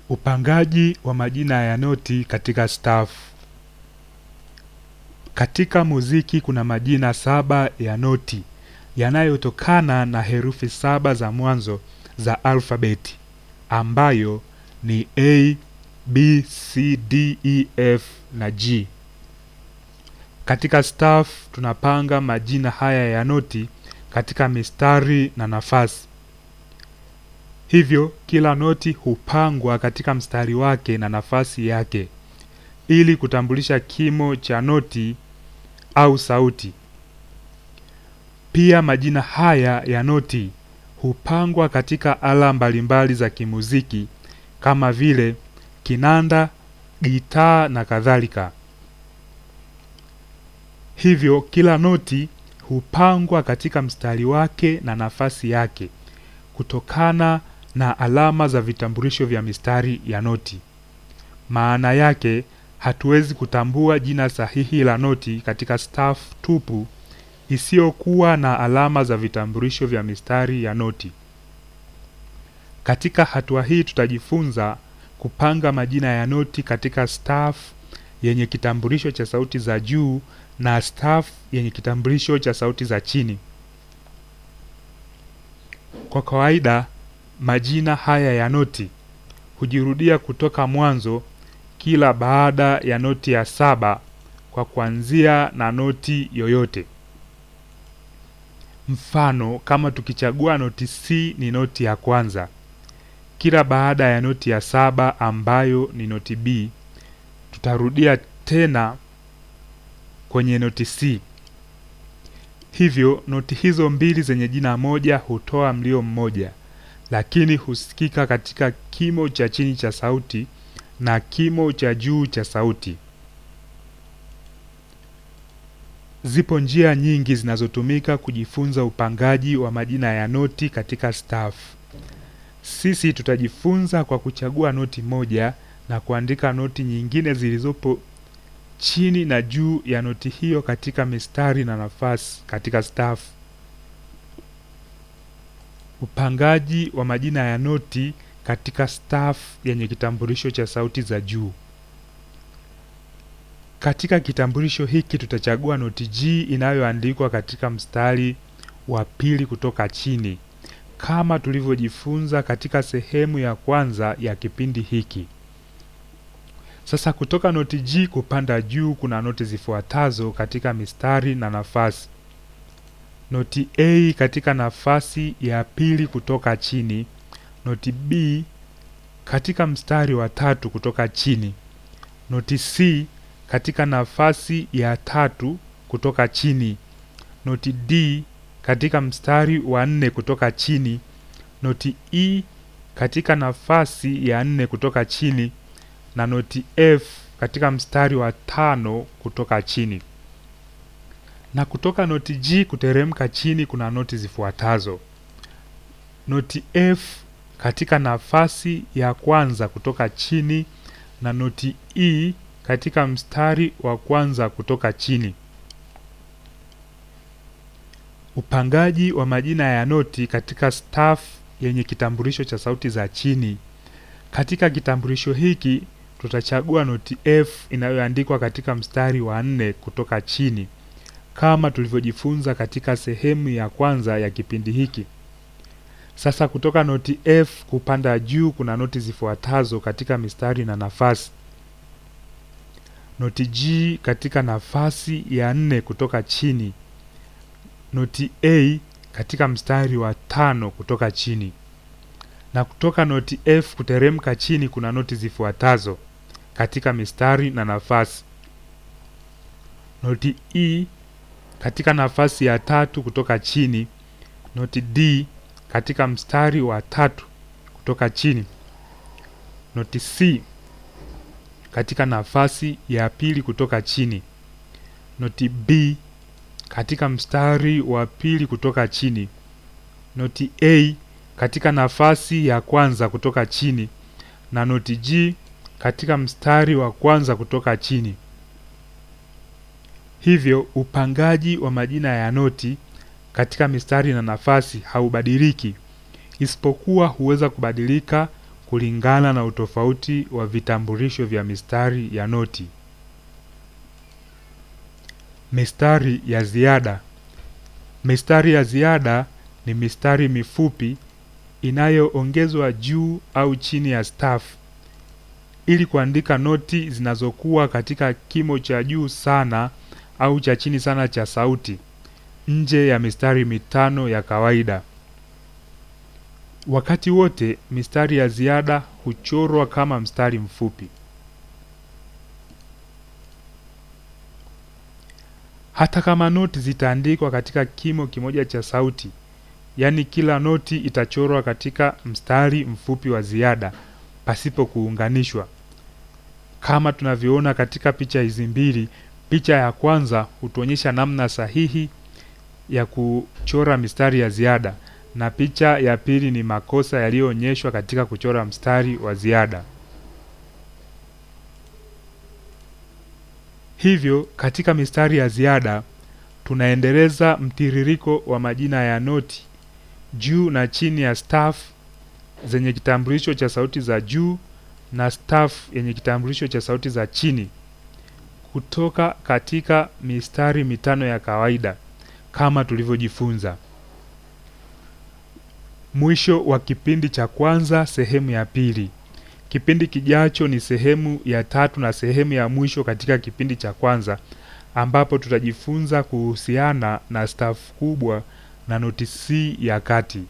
Upangaji wa majina ya noti katika stafu. Katika muziki kuna majina 7 ya noti yanayotokana na herufi 7 za mwanzo za alfabeti ambayo ni A, B, C, D, E, F na G. Katika stafu tunapanga majina haya ya noti katika mistari na nafasi. Hivyo kila noti hupangwa katika mstari wake na nafasi yake ili kutambulisha kimo cha noti au sauti. Pia majina haya ya noti hupangwa katika ala mbalimbali za kimuziki kama vile kinanda, gitaa na kadhalika. Hivyo kila noti hupangwa katika mstari wake na nafasi yake kutokana na alama za vitambulisho vya mistari ya noti. Maana yake hatuwezi kutambua jina sahihi la noti katika stafu tupu isiyokuwa na alama za vitambulisho vya mistari ya noti. Katika hatua hii tutajifunza kupanga majina ya noti katika stafu yenye kitambulisho cha sauti za juu na stafu yenye kitambulisho cha sauti za chini. Kwa kawaida majina haya ya noti hujirudia kutoka mwanzo kila baada ya noti ya 7 kwa kuanzia na noti yoyote. Mfano, kama tukichagua noti C ni noti ya kwanza, kila baada ya noti ya 7 ambayo ni noti B tutarudia tena kwenye noti C. Hivyo noti hizo mbili zenye jina moja hutoa mlio mmoja, lakini husikika katika kimo cha chini cha sauti na kimo cha juu cha sauti. Zipo njia nyingi zinazotumika kujifunza upangaji wa majina ya noti katika stafu. Sisi tutajifunza kwa kuchagua noti moja na kuandika noti nyingine zilizopo chini na juu ya noti hiyo katika mistari na nafasi katika stafu. Upangaji wa majina ya noti katika stafu yenye kitambulisho cha sauti za juu. Katika kitambulisho hiki tutachagua noti G inayoandikwa katika mstari wa pili kutoka chini, kama tulivyojifunza katika sehemu ya kwanza ya kipindi hiki. Sasa kutoka noti G kupanda juu kuna noti zifuatazo katika mistari na nafasi. Noti A katika nafasi ya pili kutoka chini, noti B katika mstari wa 3 kutoka chini, noti C katika nafasi ya 3 kutoka chini, noti D katika mstari wa 4 kutoka chini, noti E katika nafasi ya 4 kutoka chini na noti F katika mstari wa 5 kutoka chini. Na kutoka noti G kuteremka chini kuna noti zifuatazo. Noti F katika nafasi ya kwanza kutoka chini na noti E katika mstari wa kwanza kutoka chini. Upangaji wa majina ya noti katika stafu yenye kitambulisho cha sauti za chini. Katika kitambulisho hiki tutachagua noti F inayoandikwa katika mstari wa 4 kutoka chini, kama tulivyojifunza katika sehemu ya kwanza ya kipindi hiki. Sasa kutoka noti F kupanda juu kuna noti zifuatazo katika mistari na nafasi. Noti G katika nafasi ya 4 kutoka chini, noti A katika mstari wa 5 kutoka chini. Na kutoka noti F kuteremka chini kuna noti zifuatazo katika mistari na nafasi. Noti E katika nafasi ya 3 kutoka chini, noti D katika mstari wa 3 kutoka chini, noti C katika nafasi ya 2 kutoka chini, noti B katika mstari wa 2 kutoka chini, noti A katika nafasi ya kwanza kutoka chini na noti G katika mstari wa kwanza kutoka chini. Hivyo upangaji wa majina ya noti katika mistari na nafasi haubadiliki, isipokuwa huweza kubadilika kulingana na utofauti wa vitambulisho vya mistari ya noti. Mistari ya ziada. Mistari ya ziada ni mistari mifupi inayoongezwa juu au chini ya staff ili kuandika noti zinazokuwa katika kimo cha juu sana au cha chini sana cha sauti, nje ya mistari mitano ya kawaida. Wakati wote mistari ya ziada huchorwa kama mstari mfupi. Hata kama noti zitaandikwa katika kimo kimoja cha sauti, yani kila noti itachorwa katika mstari mfupi wa ziada pasipo kuunganishwa. Kama tunavyoona katika picha hizi mbili, picha ya kwanza hutuonyesha namna sahihi ya kuchora mistari ya ziada, na picha ya pili ni makosa yaliyoonyeshwa katika kuchora mstari wa ziada. Hivyo katika mistari ya ziada tunaendeleza mtiririko wa majina ya noti juu na chini ya staff zenye kitambulisho cha sauti za juu na staff yenye kitambulisho cha sauti za chini kutoka katika mistari mitano ya kawaida kama tulivyojifunza. Mwisho wa kipindi cha kwanza, sehemu ya pili. Kipindi kijacho ni sehemu ya 3 na sehemu ya mwisho katika kipindi cha kwanza, ambapo tutajifunza kuhusiana na staff kubwa na noti C ya kati.